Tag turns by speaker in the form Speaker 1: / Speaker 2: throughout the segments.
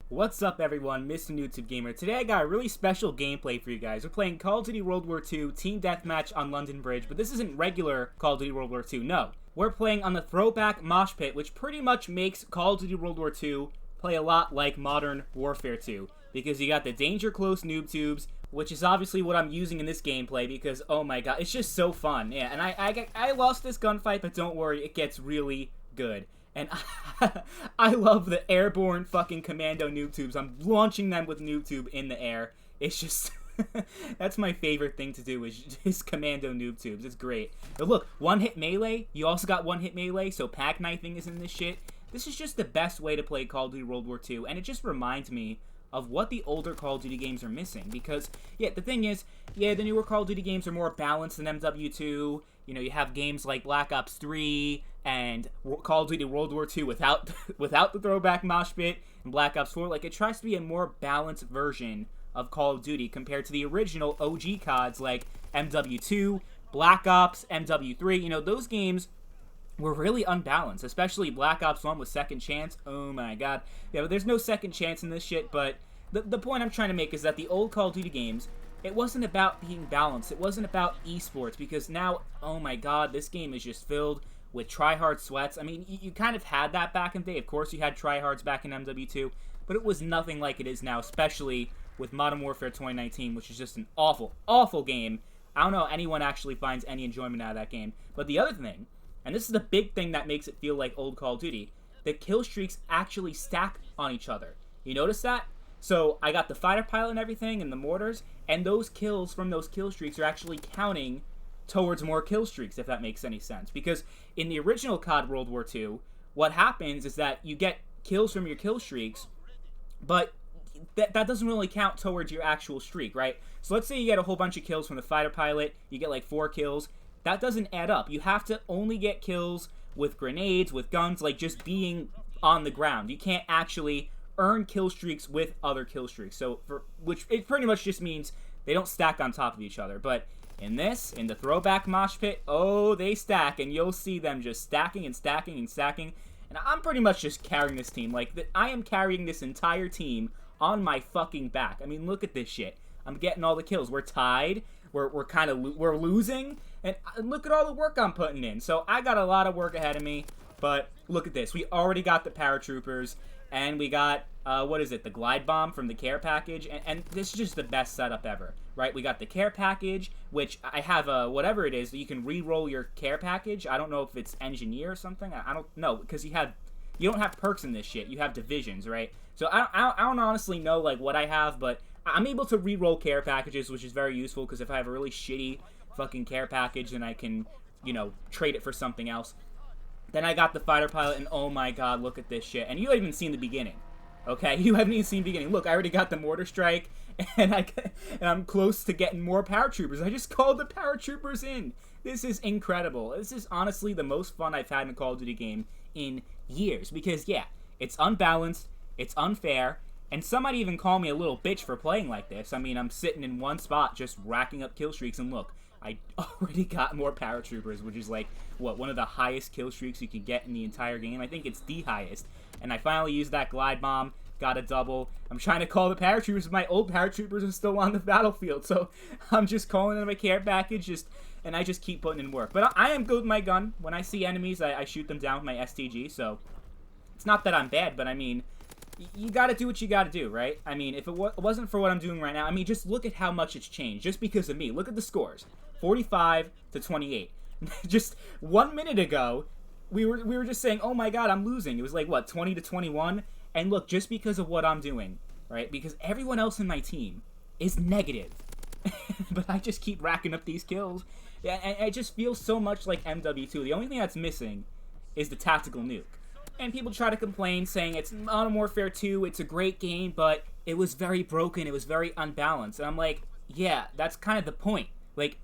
Speaker 1: What's up everyone, Mr. YouTube Gamer. Today I got a really special gameplay for you guys. We're playing Call of Duty World War II Team Deathmatch on London Bridge, but this isn't regular Call of Duty World War II, no. We're playing on the throwback mosh pit, which pretty much makes Call of Duty World War II play a lot like Modern Warfare 2. Because you got the danger close noob tubes, which is obviously what I'm using in this gameplay because, oh my god, it's just so fun. Yeah, and I lost this gunfight, but don't worry, it gets really good. And I love the airborne fucking commando noob tubes. I'm launching them with noob tube in the air. It's just, that's my favorite thing to do is commando noob tubes. It's great. But look, one hit melee. You also got one hit melee, so pack knifing is in this shit. This is just the best way to play Call of Duty World War II, and it just reminds me of what the older Call of Duty games are missing. Because, yeah, the thing is, yeah, the newer Call of Duty games are more balanced than MW2. You know, you have games like Black Ops 3 and Call of Duty World War II without the throwback mosh pit, and Black Ops 4. Like, it tries to be a more balanced version of Call of Duty compared to the original OG CODs like MW2, Black Ops, MW3. You know, those games were really unbalanced, especially Black Ops 1 with Second Chance. Oh my god. Yeah, but there's no second chance in this shit, but the point I'm trying to make is that the old Call of Duty games, it wasn't about being balanced. It wasn't about esports, because now, oh my god, this game is just filled with tryhard sweats. I mean, you kind of had that back in the day. Of course, you had tryhards back in MW2, but it was nothing like it is now, especially with Modern Warfare 2019, which is just an awful, awful game. I don't know if anyone actually finds any enjoyment out of that game. But the other thing, and this is the big thing that makes it feel like old Call of Duty, the kill streaks actually stack on each other. You notice that? So I got the fighter pilot and everything and the mortars, and those kills from those kill streaks are actually counting towards more kill streaks, if that makes any sense. Because in the original COD World War II, what happens is that you get kills from your kill streaks, but that doesn't really count towards your actual streak, right? So let's say you get a whole bunch of kills from the fighter pilot, you get like 4 kills, that doesn't add up. You have to only get kills with grenades, with guns, like just being on the ground. You can't actually earn kill streaks with other kill streaks. So, which it pretty much just means they don't stack on top of each other. But in the throwback mosh pit, oh, they stack, and you'll see them just stacking and stacking and stacking. And I'm pretty much just carrying this team. Like, I am carrying this entire team on my fucking back. I mean, look at this shit. I'm getting all the kills. We're tied. We're losing, and look at all the work I'm putting in. So I got a lot of work ahead of me, but look at this. We already got the paratroopers, and we got, what is it, the glide bomb from the care package, and this is just the best setup ever, right? We got the care package, which I have, whatever it is, you can re-roll your care package. I don't know if it's engineer or something. I don't know, because you don't have perks in this shit. You have divisions, right? So I don't honestly know, like, what I have, but I'm able to re-roll care packages, which is very useful, because if I have a really shitty fucking care package, then I can, you know, trade it for something else. Then I got the fighter pilot, and oh my god, look at this shit. And you haven't even seen the beginning, okay? You haven't even seen the beginning. Look, I already got the mortar strike, and I'm close to getting more paratroopers. I just called the paratroopers in. This is incredible. This is honestly the most fun I've had in a Call of Duty game in years, because, yeah, it's unbalanced, it's unfair, and some might even call me a little bitch for playing like this. I mean, I'm sitting in one spot just racking up kill streaks, and look, I already got more paratroopers, which is like, what, one of the highest kill streaks you can get in the entire game? I think it's the highest. And I finally used that glide bomb, got a double. I'm trying to call the paratroopers, but my old paratroopers are still on the battlefield, so I'm just calling them a care package, and I just keep putting in work. But I am good with my gun. When I see enemies, I shoot them down with my STG, so it's not that I'm bad, but I mean, you gotta do what you gotta do, right? I mean, if it wasn't for what I'm doing right now, I mean, just look at how much it's changed, just because of me. Look at the scores, 45 to 28. Just 1 minute ago, we were just saying, oh my god, I'm losing. It was like, what, 20 to 21? And look, just because of what I'm doing, right? Because everyone else in my team is negative. But I just keep racking up these kills. Yeah, and it just feels so much like MW2. The only thing that's missing is the tactical nuke. And people try to complain, saying it's Modern Warfare 2, it's a great game, but it was very broken, it was very unbalanced. And I'm like, yeah, that's kind of the point. Like,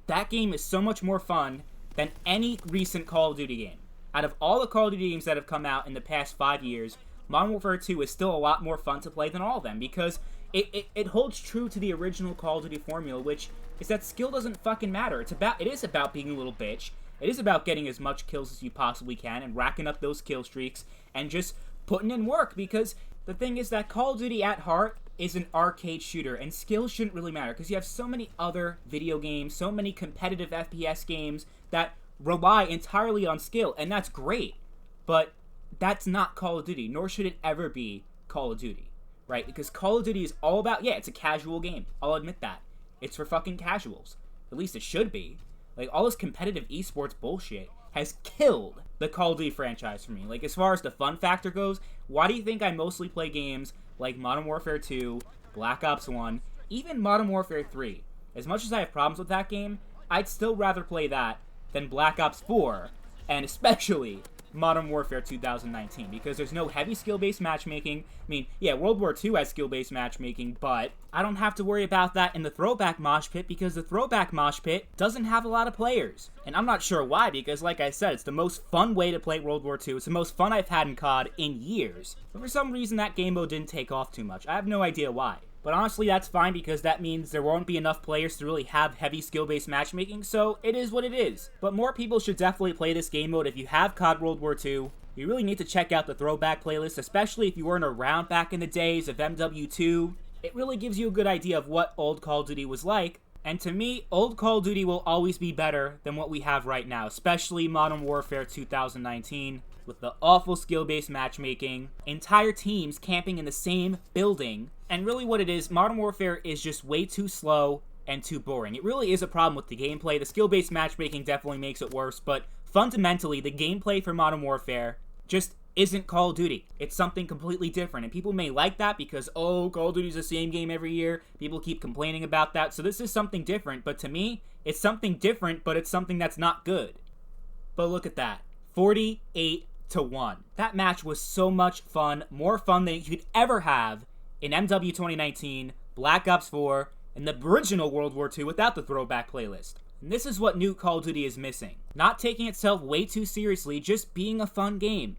Speaker 1: that game is so much more fun than any recent Call of Duty game. Out of all the Call of Duty games that have come out in the past 5 years, Modern Warfare 2 is still a lot more fun to play than all of them, because it holds true to the original Call of Duty formula, which is that skill doesn't fucking matter. It is about being a little bitch. It is about getting as much kills as you possibly can and racking up those kill streaks and just putting in work, because The thing is that Call of Duty at heart is an arcade shooter, and skill shouldn't really matter because you have so many other video games, so many competitive FPS games that rely entirely on skill, and that's great. But that's not Call of Duty, nor should it ever be Call of Duty, right? Because Call of Duty is all about, yeah, it's a casual game. I'll admit that. It's for fucking casuals. At least it should be. Like, all this competitive esports bullshit has killed the Call of Duty franchise for me. Like, as far as the fun factor goes, why do you think I mostly play games like Modern Warfare 2, Black Ops 1, even Modern Warfare 3? As much as I have problems with that game, I'd still rather play that than Black Ops 4, and especially Modern Warfare 2019, because there's no heavy skill-based matchmaking. I mean, yeah, World War II has skill-based matchmaking, but I don't have to worry about that in the Throwback Mosh Pit, because the Throwback Mosh Pit doesn't have a lot of players. And I'm not sure why, because like I said, it's the most fun way to play World War II. It's the most fun I've had in COD in years. But for some reason, that game mode didn't take off too much. I have no idea why. But honestly, that's fine because that means there won't be enough players to really have heavy skill-based matchmaking, so it is what it is. But more people should definitely play this game mode if you have COD World War II. You really need to check out the Throwback playlist, especially if you weren't around back in the days of MW2. It really gives you a good idea of what old Call of Duty was like. And to me, old Call of Duty will always be better than what we have right now, especially Modern Warfare 2019. With the awful skill-based matchmaking, entire teams camping in the same building, and really what it is, Modern Warfare is just way too slow and too boring. It really is a problem with the gameplay. The skill-based matchmaking definitely makes it worse, but fundamentally, the gameplay for Modern Warfare just isn't Call of Duty. It's something completely different, and people may like that because, oh, Call of Duty's the same game every year. People keep complaining about that, so this is something different, but to me, it's something different, but it's something that's not good. But look at that. 48-1. That match was so much fun, more fun than you could ever have in MW 2019, Black Ops 4, and the original World War II without the Throwback playlist. And this is what new Call of Duty is missing. Not taking itself way too seriously, just being a fun game.